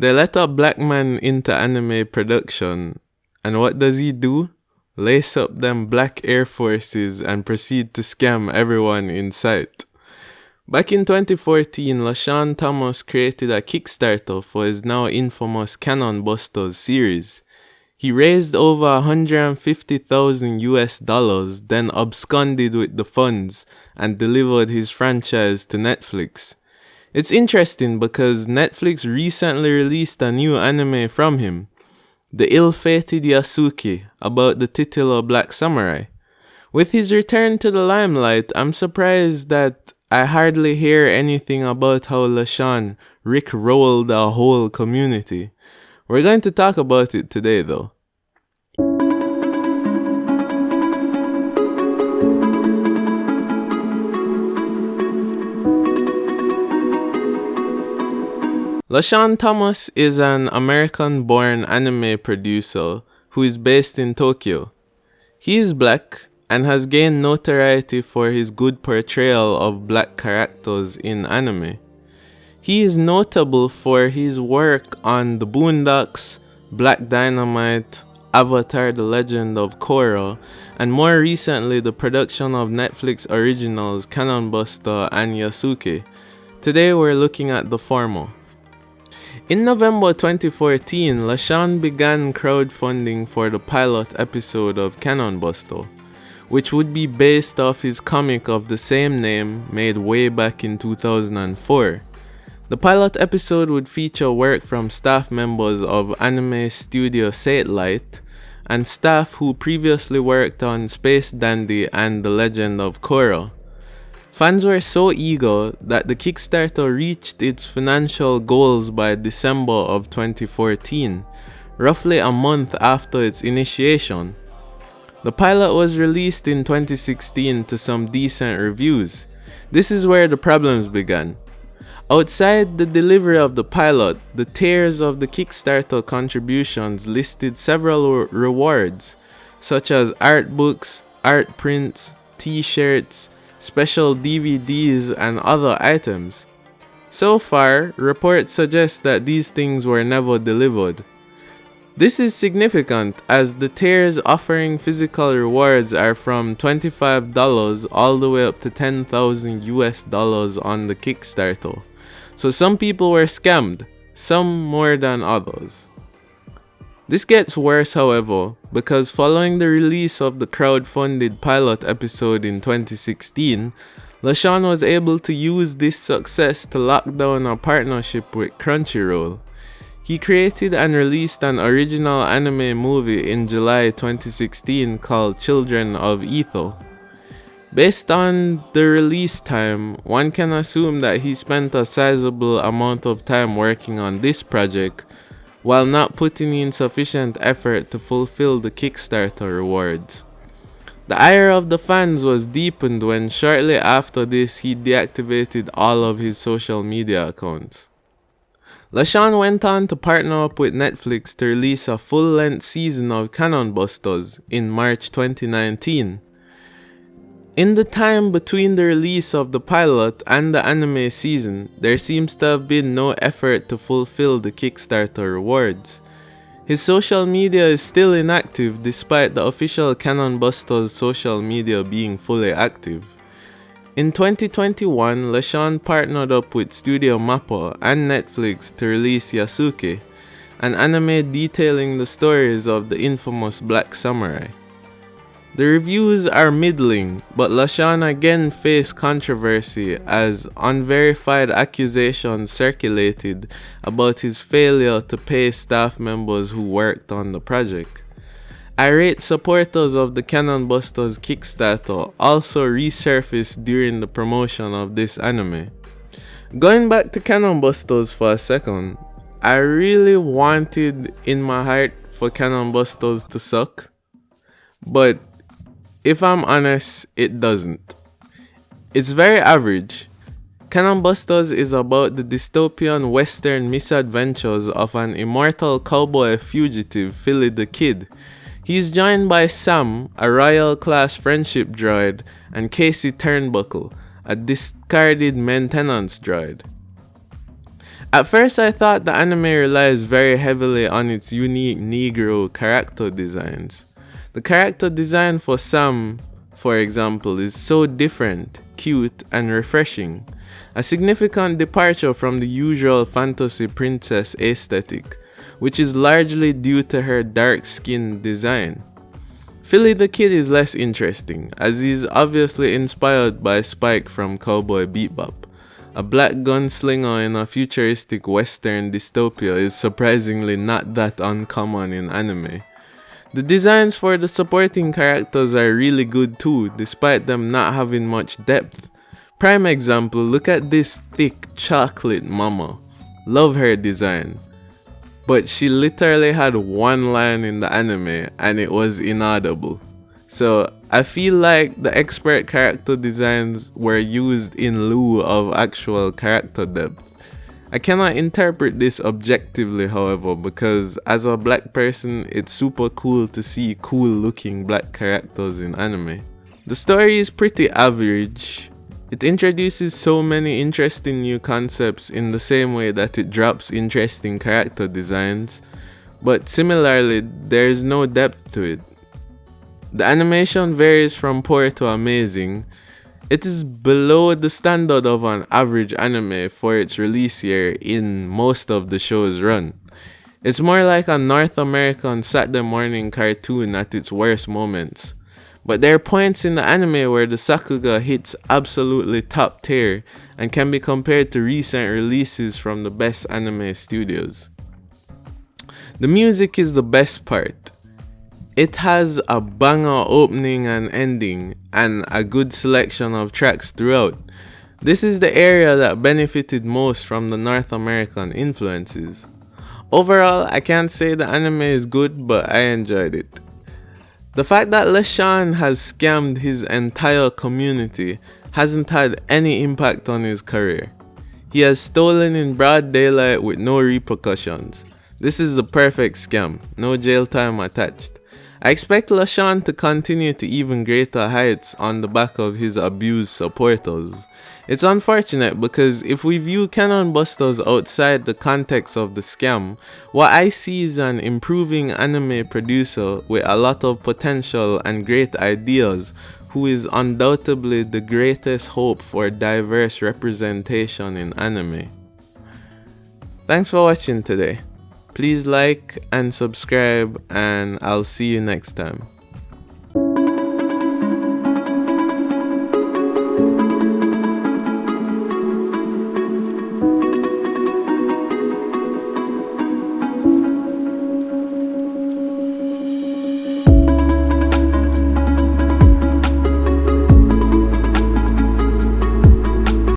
They let a black man into anime production, and what does he do? Lace up them black Air Forces and proceed to scam everyone in sight. Back in 2014, LeSean Thomas created a Kickstarter for his now infamous Cannon Busters series. He raised over $150,000, then absconded with the funds and delivered his franchise to Netflix. It's interesting because Netflix recently released a new anime from him, The Ill-Fated Yasuke, about the titular black samurai. With his return to the limelight, I'm surprised that I hardly hear anything about how LeSean rickrolled a whole community. We're going to talk about it today though. LeSean Thomas is an American-born anime producer who is based in Tokyo. He is black and has gained notoriety for his good portrayal of black characters in anime. He is notable for his work on The Boondocks, Black Dynamite, Avatar: The Legend of Korra, and more recently the production of Netflix originals Cannon Buster and Yasuke. Today we're looking at the former. In November 2014, LeSean began crowdfunding for the pilot episode of Cannon Buster, which would be based off his comic of the same name made way back in 2004. The pilot episode would feature work from staff members of anime studio Satellite and staff who previously worked on Space Dandy and The Legend of Korra. Fans were so eager that the Kickstarter reached its financial goals by December of 2014, roughly a month after its initiation. The pilot was released in 2016 to some decent reviews. This is where the problems began. Outside the delivery of the pilot, the tiers of the Kickstarter contributions listed several rewards, such as art books, art prints, t-shirts, special DVDs, and other items. So far, reports suggest that these things were never delivered. This is significant as the tiers offering physical rewards are from $25 all the way up to $10,000 on the Kickstarter. So some people were scammed, some more than others. This gets worse, however, because following the release of the crowd-funded pilot episode in 2016, LeSean was able to use this success to lock down a partnership with Crunchyroll. He created and released an original anime movie in July 2016 called Children of Ether. Based on the release time, one can assume that he spent a sizable amount of time working on this project, while not putting in sufficient effort to fulfill the Kickstarter rewards. The ire of the fans was deepened when shortly after this he deactivated all of his social media accounts. LeSean went on to partner up with Netflix to release a full-length season of Cannon Busters in March 2019. In the time between the release of the pilot and the anime season, there seems to have been no effort to fulfill the Kickstarter rewards. His social media is still inactive despite the official Cannon Busters social media being fully active. In 2021, LeSean partnered up with Studio Mappa and Netflix to release Yasuke, an anime detailing the stories of the infamous Black Samurai. The reviews are middling, but LeSean again faced controversy as unverified accusations circulated about his failure to pay staff members who worked on the project. Irate supporters of the Cannon Busters Kickstarter also resurfaced during the promotion of this anime. Going back to Cannon Busters for a second, I really wanted in my heart for Cannon Busters to suck, but if I'm honest, it doesn't. It's very average. Cannon Busters is about the dystopian western misadventures of an immortal cowboy fugitive, Philly the Kid. He's joined by S.A.M, a royal-class friendship droid, and Casey Turnbuckle, a discarded maintenance droid. At first I thought the anime relies very heavily on its unique Negro character designs. The character design for S.A.M, for example, is so different, cute, and refreshing. A significant departure from the usual fantasy princess aesthetic, which is largely due to her dark skin design. Philly the Kid is less interesting, as he's obviously inspired by Spike from Cowboy Bebop. A black gunslinger in a futuristic western dystopia is surprisingly not that uncommon in anime. The designs for the supporting characters are really good too, despite them not having much depth. Prime example, look at this thick chocolate mama. Love her design. But she literally had one line in the anime and it was inaudible. So I feel like the expert character designs were used in lieu of actual character depth. I cannot interpret this objectively, however, because as a black person, it's super cool to see cool looking black characters in anime. The story is pretty average. It introduces so many interesting new concepts in the same way that it drops interesting character designs, but similarly, there is no depth to it. The animation varies from poor to amazing. It is below the standard of an average anime for its release year in most of the show's run. It's more like a North American Saturday morning cartoon at its worst moments. But there are points in the anime where the Sakuga hits absolutely top tier and can be compared to recent releases from the best anime studios. The music is the best part. It has a banger opening and ending and a good selection of tracks throughout. This is the area that benefited most from the North American influences. Overall, I can't say the anime is good, but I enjoyed it. The fact that LeSean has scammed his entire community hasn't had any impact on his career. He has stolen in broad daylight with no repercussions. This is the perfect scam, no jail time attached. I expect LeSean to continue to even greater heights on the back of his abused supporters. It's unfortunate because if we view Cannon Busters outside the context of the scam, what I see is an improving anime producer with a lot of potential and great ideas who is undoubtedly the greatest hope for diverse representation in anime. Thanks for watching today. Please like and subscribe and I'll see you next time.